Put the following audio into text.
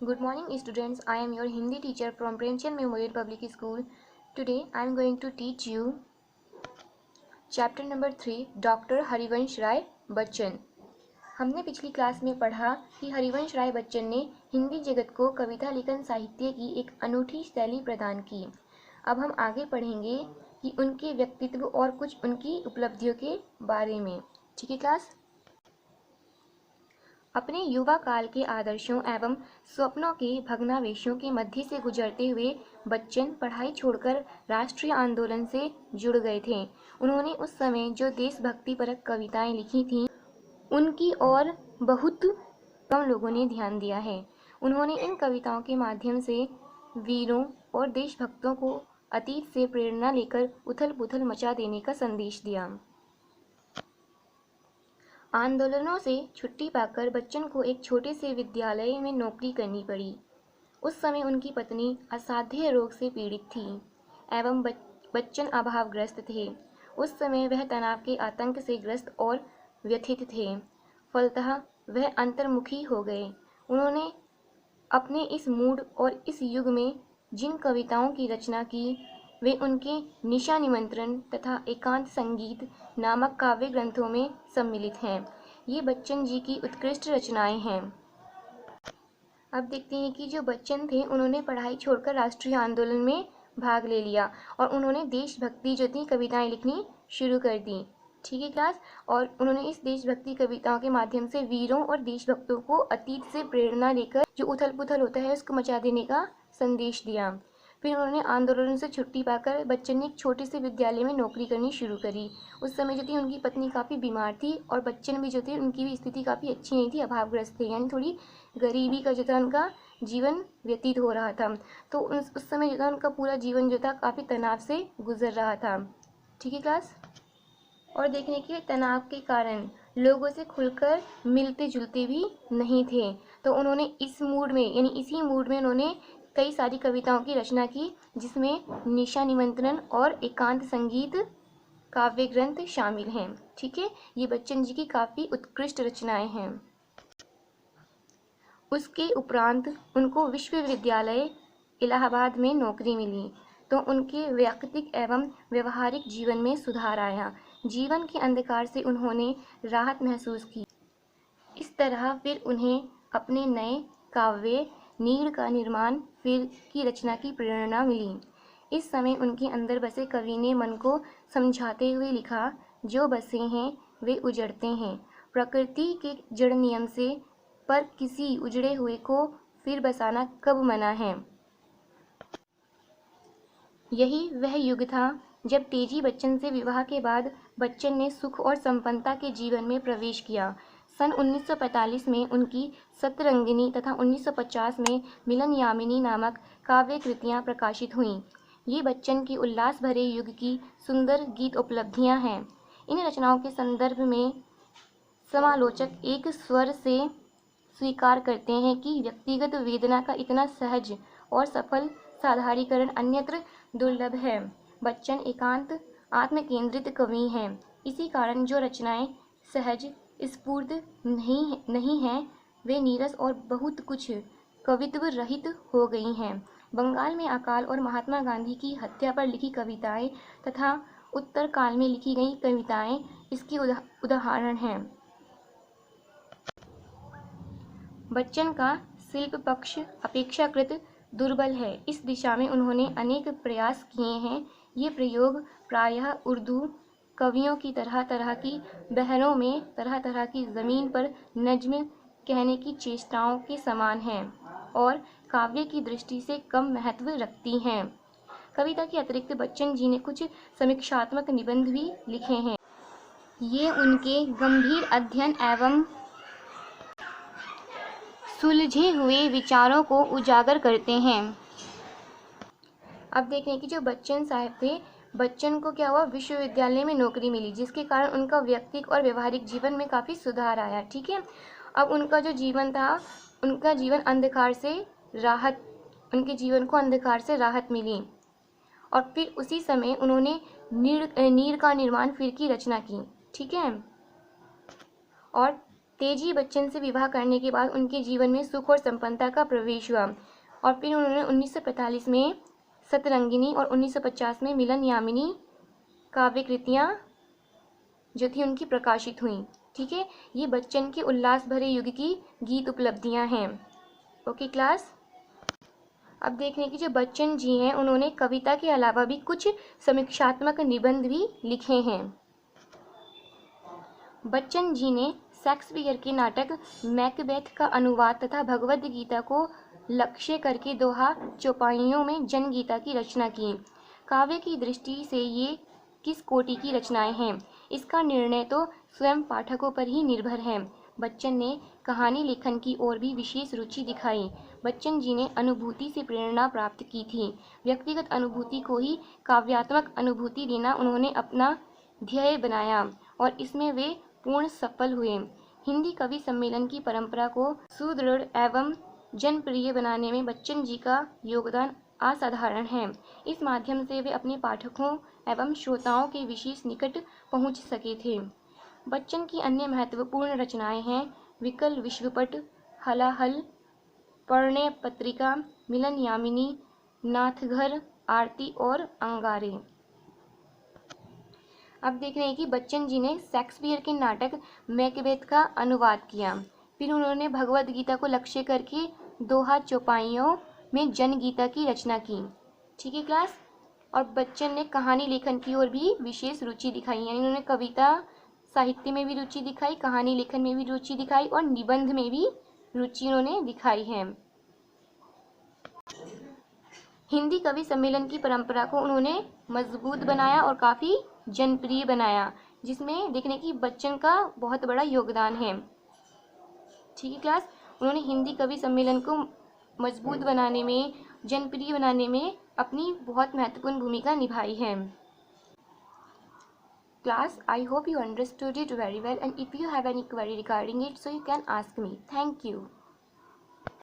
Good morning students, I am your Hindi teacher from Premchand Memorial Public School. Today I am going to teach you chapter number 3 doctor Harivansh Rai Bachchan. हमने पिछली class में पढ़ा कि हरिवंश राय बच्चन ने हिंदी जगत को कविता लेखन साहित्य की एक अनूठी शैली प्रदान की। अब हम आगे पढ़ेंगे कि उनके व्यक्तित्व और कुछ उनकी उपलब्धियों के बारे में। ठीक है क्लास? अपने युवा काल के आदर्शों एवं स्वप्नों के भग्नावशेषों के मध्य से गुजरते हुए बच्चन पढ़ाई छोड़कर राष्ट्रीय आंदोलन से जुड़ गए थे। उन्होंने उस समय जो देशभक्तिपरक कविताएं लिखी थीं, उनकी ओर बहुत कम लोगों ने ध्यान दिया है। उन्होंने इन कविताओं के माध्यम से वीरों और देशभक्तों को अतीत से प्रेरणा लेकर उथल पुथल मचा देने का संदेश दिया। आंदोलनों से छुट्टी पाकर बच्चन को एक छोटे से विद्यालय में नौकरी करनी पड़ी। उस समय उनकी पत्नी असाध्य रोग से पीड़ित थी एवं बच्चन अभावग्रस्त थे। उस समय वह तनाव के आतंक से ग्रस्त और व्यथित थे। फलतः वह अंतर्मुखी हो गए। उन्होंने अपने इस मूड और इस युग में जिन कविताओं की रचना की, वे उनके निशा निमंत्रण तथा एकांत संगीत नामक काव्य ग्रंथों में सम्मिलित हैं। ये बच्चन जी की उत्कृष्ट रचनाएं हैं। अब देखते हैं कि जो बच्चन थे, उन्होंने पढ़ाई छोड़कर राष्ट्रीय आंदोलन में भाग ले लिया और उन्होंने देशभक्ति जो थी कविताएं लिखनी शुरू कर दी। ठीक है क्लास? और उन्होंने इस देशभक्ति कविताओं के माध्यम से वीरों और देशभक्तों को अतीत से प्रेरणा लेकर जो उथल पुथल होता है उसको मचा देने का संदेश दिया। फिर उन्होंने आंदोलन से छुट्टी पाकर बच्चन ने एक छोटे से विद्यालय में नौकरी करनी शुरू करी। उस समय जो थी उनकी पत्नी काफ़ी बीमार थी और बच्चन भी जो थे उनकी भी स्थिति काफ़ी अच्छी नहीं थी, अभावग्रस्त थे, यानी थोड़ी गरीबी का जो था उनका जीवन व्यतीत हो रहा था। तो उस समय जो था उनका पूरा जीवन जो था काफ़ी तनाव से गुजर रहा था। ठीक है क्लास? और देखने के तनाव के कारण लोगों से खुलकर मिलते जुलते भी नहीं थे। तो उन्होंने इस मूड में, यानी इसी मूड में उन्होंने कई सारी कविताओं की रचना की, जिसमें निशा निमंत्रण और एकांत संगीत काव्य ग्रंथ शामिल हैं। ठीक है? ये बच्चन जी की काफ़ी उत्कृष्ट रचनाएं हैं। उसके उपरांत उनको विश्वविद्यालय इलाहाबाद में नौकरी मिली, तो उनके वैयक्तिक एवं व्यवहारिक जीवन में सुधार आया। जीवन के अंधकार से उन्होंने राहत महसूस की। इस तरह फिर उन्हें अपने नए काव्य नीड़ का निर्माण फिर की रचना की प्रेरणा मिली। इस समय उनके अंदर बसे कवि ने मन को समझाते हुए लिखा, जो बसे हैं वे उजड़ते हैं, प्रकृति के जड़ नियम से, पर किसी उजड़े हुए को फिर बसाना कब मना है। यही वह युग था जब तेजी बच्चन से विवाह के बाद बच्चन ने सुख और संपन्नता के जीवन में प्रवेश किया। सन 1945 में उनकी सतरंगिनी तथा 1950 में मिलन यामिनी नामक काव्य कृतियाँ प्रकाशित हुईं। ये बच्चन की उल्लास भरे युग की सुंदर गीत उपलब्धियाँ हैं। इन रचनाओं के संदर्भ में समालोचक एक स्वर से स्वीकार करते हैं कि व्यक्तिगत वेदना का इतना सहज और सफल साधारीकरण अन्यत्र दुर्लभ है। बच्चन एकांत आत्मकेंद्रित कवि हैं। इसी कारण जो रचनाएं सहज स्फूर्त नहीं हैं, वे नीरस और बहुत कुछ कवित्व रहित हो गई हैं। बंगाल में अकाल और महात्मा गांधी की हत्या पर लिखी कविताएं तथा उत्तर काल में लिखी गई कविताएं इसके उदाहरण हैं। बच्चन का शिल्प पक्ष अपेक्षाकृत दुर्बल है। इस दिशा में उन्होंने अनेक प्रयास किए हैं। ये प्रयोग प्रायः उर्दू कवियों की तरह तरह की बहरों में तरह तरह की ज़मीन पर नज्म कहने की चेष्टाओं के समान हैं और काव्य की दृष्टि से कम महत्व रखती हैं। कविता के अतिरिक्त बच्चन जी ने कुछ समीक्षात्मक निबंध भी लिखे हैं। ये उनके गंभीर अध्ययन एवं सुलझे हुए विचारों को उजागर करते हैं। अब देखें कि जो बच्चन साहब थे, बच्चन को क्या हुआ, विश्वविद्यालय में नौकरी मिली, जिसके कारण उनका व्यक्तिगत और व्यवहारिक जीवन में काफ़ी सुधार आया। ठीक है? अब उनका जो जीवन था, उनका जीवन अंधकार से राहत, उनके जीवन को अंधकार से राहत मिली और फिर उसी समय उन्होंने नीड़ का निर्माण फिर की रचना की। ठीक है? और तेजी बच्चन से विवाह करने के बाद उनके जीवन में सुख और संपन्नता का प्रवेश हुआ और फिर उन्होंने 1945 में सतरंगिनी और 1950 में मिलन यामिनी काव्य कृतियाँ जो थी उनकी प्रकाशित हुई। ठीक है, ये बच्चन के उल्लास भरे युग की गीत उपलब्धियां हैं। ओके क्लास, अब देखने की जो बच्चन जी हैं उन्होंने कविता के अलावा भी कुछ समीक्षात्मक निबंध भी लिखे हैं। बच्चन जी ने शेक्सपियर के नाटक मैकबेथ का अनुवाद तथा भगवद गीता को लक्ष्य करके दोहा चौपाइयों में जनगीता की रचना की। काव्य की दृष्टि से ये किस कोटि की रचनाएं हैं, इसका निर्णय तो स्वयं पाठकों पर ही निर्भर है। बच्चन ने कहानी लेखन की ओर भी विशेष रुचि दिखाई। बच्चन जी ने अनुभूति से प्रेरणा प्राप्त की थी। व्यक्तिगत अनुभूति को ही काव्यात्मक अनुभूति देना उन्होंने अपना ध्येय बनाया और इसमें वे पूर्ण सफल हुए। हिंदी कवि सम्मेलन की परंपरा को सुदृढ़ एवं जनप्रिय बनाने में बच्चन जी का योगदान असाधारण है। इस माध्यम से वे अपने पाठकों एवं श्रोताओं के विशेष निकट पहुंच सके थे। बच्चन की अन्य महत्वपूर्ण रचनाएं हैं विकल विश्वपट, हलाहल, प्रणय पत्रिका, मिलन यामिनी, नाथघर, आरती और अंगारे। अब देख रहे हैं कि बच्चन जी ने शेक्सपियर के नाटक मैकबेथ का अनुवाद किया। फिर उन्होंने भगवद गीता को लक्ष्य करके दोहा चौपाइयों में जनगीता की रचना की। ठीक है क्लास, और बच्चन ने कहानी लेखन की ओर भी विशेष रुचि दिखाई, यानी उन्होंने कविता साहित्य में भी रुचि दिखाई, कहानी लेखन में भी रुचि दिखाई और निबंध में भी रुचि उन्होंने दिखाई है। हिंदी कवि सम्मेलन की परंपरा को उन्होंने मजबूत बनाया और काफ़ी जनप्रिय बनाया, जिसमें देखने की बच्चन का बहुत बड़ा योगदान है। ठीक है क्लास, उन्होंने हिंदी कवि सम्मेलन को मजबूत बनाने में, जनप्रिय बनाने में अपनी बहुत महत्वपूर्ण भूमिका निभाई है। Class, I hope you understood it very well, and if you have any query regarding it, so you can ask me. Thank you.